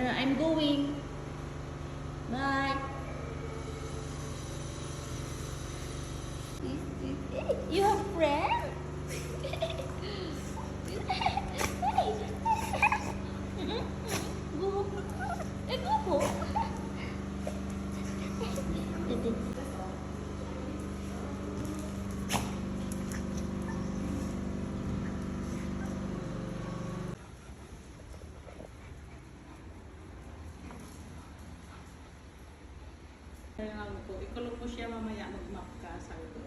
I'm going. Bye. You have friends? Go. Go. Kaya ko, ikulong mo siya mamaya mag-map ka sa ito.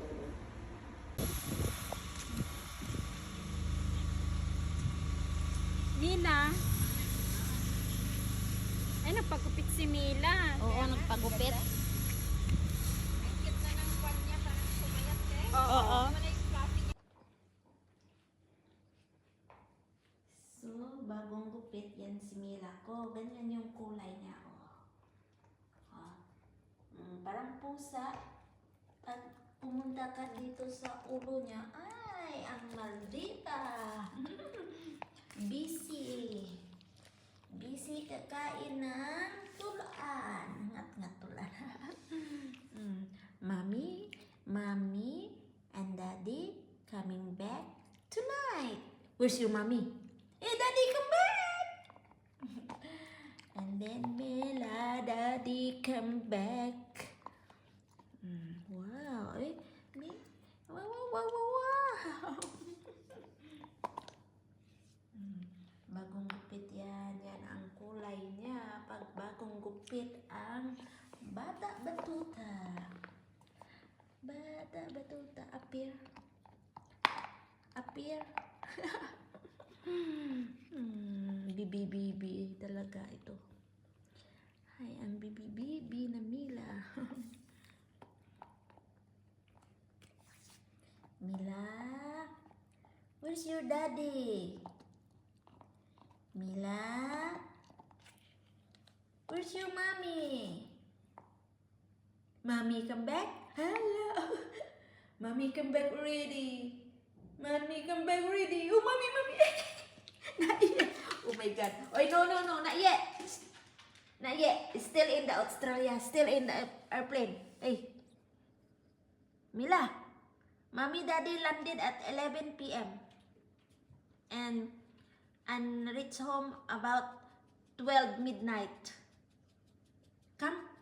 Mila. Ay, nagpagupit si Mila. Oo, nagpagupit. Oo. So, bagong gupit yan si Mila ko. Ganyan yung kulay niya. Parang pusa. Pag pumunta ka dito sa ulo niya, ay, ang maldita. Busy. Busy kakain ng tulaan. Ngat-ngat tulaan. Mommy and Daddy coming back tonight. Where's your mommy? Hey, Daddy, come back! And then Bella, Daddy, come back. Wow, wow. Bagong gupit yan. Yan ang kulay niya. Pag bagong gupit ang bata batuta. Bata batuta. Appear. Bibi talaga ito. Ay, ang bibi na Mila. Mila, where's your daddy? Mila, where's your mommy? Mommy, come back? Hello. Mommy, come back already. Mommy, come back already. Oh, mommy. Not yet. Oh my God. Oh, no, not yet. Not yet. It's still in the Australia. Still in the airplane. Hey. Mila. Mommy, Daddy landed at 11 p.m. And reach home about 12 midnight. Come.